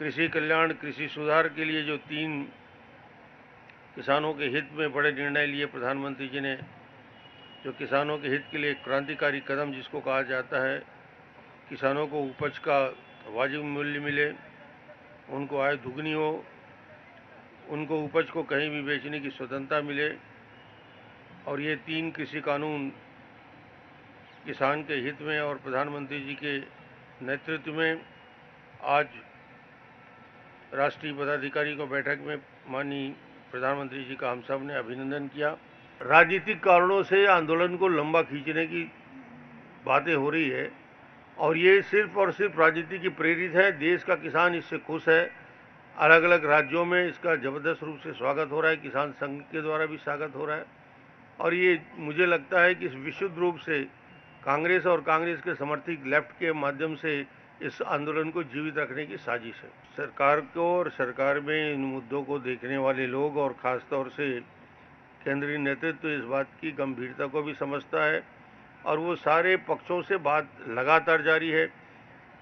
कृषि कल्याण, कृषि सुधार के लिए जो 3 किसानों के हित में बड़े निर्णय लिए प्रधानमंत्री जी ने, जो किसानों के हित के लिए एक क्रांतिकारी कदम जिसको कहा जाता है, किसानों को उपज का वाजिब मूल्य मिले, उनको आय दुगनी हो, उनको उपज को कहीं भी बेचने की स्वतंत्रता मिले, और ये 3 कृषि कानून किसान के हित में और प्रधानमंत्री जी के नेतृत्व में आज राष्ट्रीय पदाधिकारी को बैठक में माननीय प्रधानमंत्री जी का हम सब ने अभिनंदन किया। राजनीतिक कारणों से आंदोलन को लंबा खींचने की बातें हो रही है और ये सिर्फ और सिर्फ राजनीति की प्रेरित है। देश का किसान इससे खुश है। अलग अलग राज्यों में इसका जबरदस्त रूप से स्वागत हो रहा है, किसान संघ के द्वारा भी स्वागत हो रहा है और ये मुझे लगता है कि इस विशुद्ध रूप से कांग्रेस और कांग्रेस के समर्थित लेफ्ट के माध्यम से इस आंदोलन को जीवित रखने की साजिश है। सरकार को और सरकार में इन मुद्दों को देखने वाले लोग और ख़ासतौर से केंद्रीय नेतृत्व इस बात की गंभीरता को भी समझता है और वो सारे पक्षों से बात लगातार जारी है।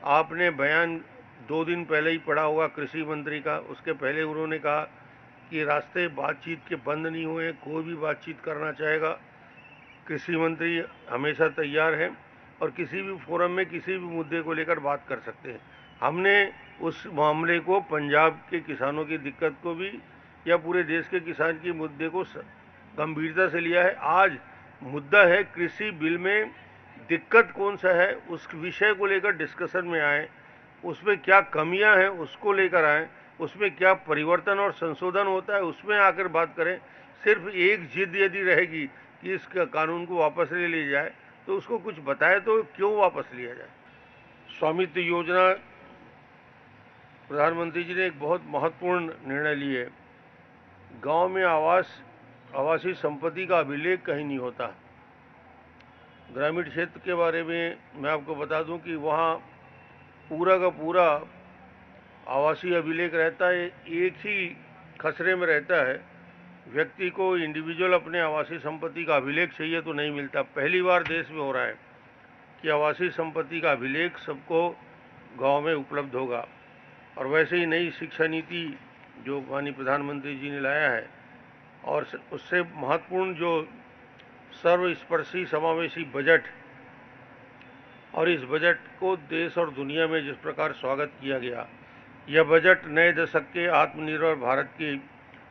आपने बयान 2 दिन पहले ही पढ़ा होगा कृषि मंत्री का। उसके पहले उन्होंने कहा कि रास्ते बातचीत के बंद नहीं हुए, कोई भी बातचीत करना चाहेगा, कृषि मंत्री हमेशा तैयार है और किसी भी फोरम में किसी भी मुद्दे को लेकर बात कर सकते हैं। हमने उस मामले को, पंजाब के किसानों की दिक्कत को भी या पूरे देश के किसान के मुद्दे को गंभीरता से लिया है। आज मुद्दा है कृषि बिल में दिक्कत कौन सा है, उस विषय को लेकर डिस्कशन में आए, उसमें क्या कमियां हैं उसको लेकर आए, उसमें क्या परिवर्तन और संशोधन होता है उसमें आकर बात करें। सिर्फ एक जिद यदि रहेगी कि इस कानून को वापस ले लिया जाए तो उसको कुछ बताए तो क्यों वापस लिया जाए। स्वामित्व योजना, प्रधानमंत्री जी ने एक बहुत महत्वपूर्ण निर्णय लिए। गांव में आवासीय संपत्ति का अभिलेख कहीं नहीं होता। ग्रामीण क्षेत्र के बारे में मैं आपको बता दूं कि वहाँ पूरा का पूरा आवासीय अभिलेख रहता है, एक ही खसरे में रहता है। व्यक्ति को इंडिविजुअल अपने आवासीय संपत्ति का अभिलेख चाहिए तो नहीं मिलता। पहली बार देश में हो रहा है कि आवासीय संपत्ति का अभिलेख सबको गांव में उपलब्ध होगा। और वैसे ही नई शिक्षा नीति जो माननीय प्रधानमंत्री जी ने लाया है और उससे महत्वपूर्ण जो सर्वस्पर्शी समावेशी बजट, और इस बजट को देश और दुनिया में जिस प्रकार स्वागत किया गया, यह बजट नए दशक के आत्मनिर्भर भारत की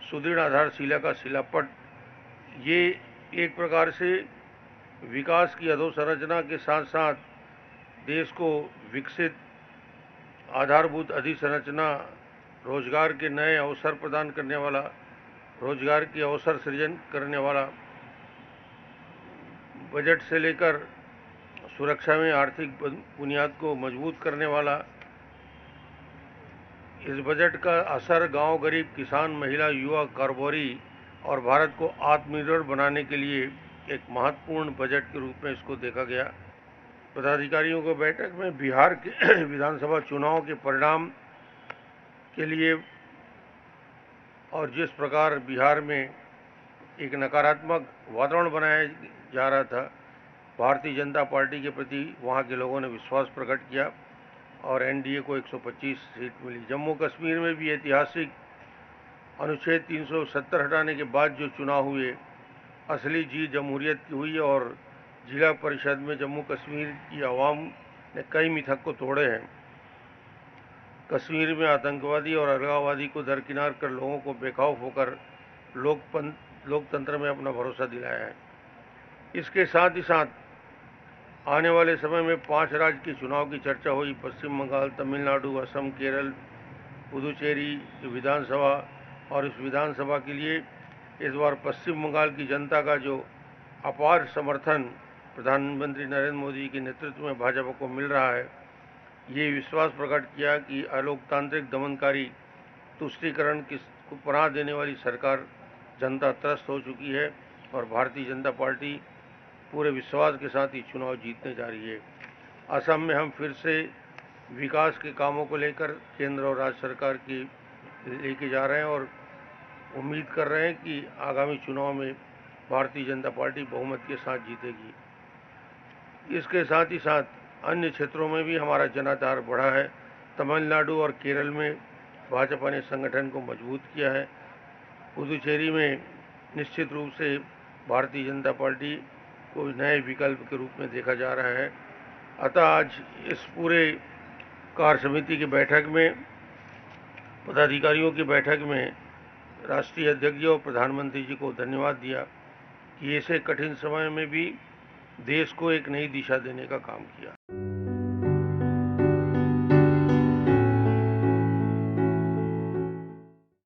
सुदृढ़ आधारशिला का शिलापट, ये एक प्रकार से विकास की अधोसंरचना के साथ साथ देश को विकसित आधारभूत अधिसंरचना, रोजगार के नए अवसर प्रदान करने वाला, रोजगार के अवसर सृजन करने वाला बजट से लेकर सुरक्षा में आर्थिक बुनियाद को मजबूत करने वाला, इस बजट का असर गांव, गरीब, किसान, महिला, युवा, कारोबारी और भारत को आत्मनिर्भर बनाने के लिए एक महत्वपूर्ण बजट के रूप में इसको देखा गया। पदाधिकारियों को बैठक में बिहार के विधानसभा चुनाव के परिणाम के लिए और जिस प्रकार बिहार में एक नकारात्मक वातावरण बनाया जा रहा था, भारतीय जनता पार्टी के प्रति वहाँ के लोगों ने विश्वास प्रकट किया और एनडीए को 125 सीट मिली। जम्मू कश्मीर में भी ऐतिहासिक अनुच्छेद 370 हटाने के बाद जो चुनाव हुए, असली जीत जमहूरियत की हुई और जिला परिषद में जम्मू कश्मीर की आवाम ने कई मिथक को तोड़े हैं। कश्मीर में आतंकवादी और अलगाववादी को दरकिनार कर लोगों को बेखौफ होकर लोकतंत्र में अपना भरोसा दिलाया है। इसके साथ ही साथ आने वाले समय में 5 राज्य के चुनाव की चर्चा हुई। पश्चिम बंगाल, तमिलनाडु, असम, केरल, पुदुचेरी विधानसभा, और इस विधानसभा के लिए इस बार पश्चिम बंगाल की जनता का जो अपार समर्थन प्रधानमंत्री नरेंद्र मोदी के नेतृत्व में भाजपा को मिल रहा है, ये विश्वास प्रकट किया कि अलोकतांत्रिक, दमनकारी, तुष्टीकरण को पनाह देने वाली सरकार जनता त्रस्त हो चुकी है और भारतीय जनता पार्टी पूरे विश्वास के साथ ही चुनाव जीतने जा रही है। असम में हम फिर से विकास के कामों को लेकर केंद्र और राज्य सरकार की लेके जा रहे हैं और उम्मीद कर रहे हैं कि आगामी चुनाव में भारतीय जनता पार्टी बहुमत के साथ जीतेगी। इसके साथ ही साथ अन्य क्षेत्रों में भी हमारा जनाधार बढ़ा है। तमिलनाडु और केरल में भाजपा ने संगठन को मजबूत किया है। पुदुचेरी में निश्चित रूप से भारतीय जनता पार्टी को नए विकल्प के रूप में देखा जा रहा है। अतः आज इस पूरे कार्य समिति की बैठक में, पदाधिकारियों की बैठक में राष्ट्रीय अध्यक्ष और प्रधानमंत्री जी को धन्यवाद दिया कि ऐसे कठिन समय में भी देश को एक नई दिशा देने का काम किया।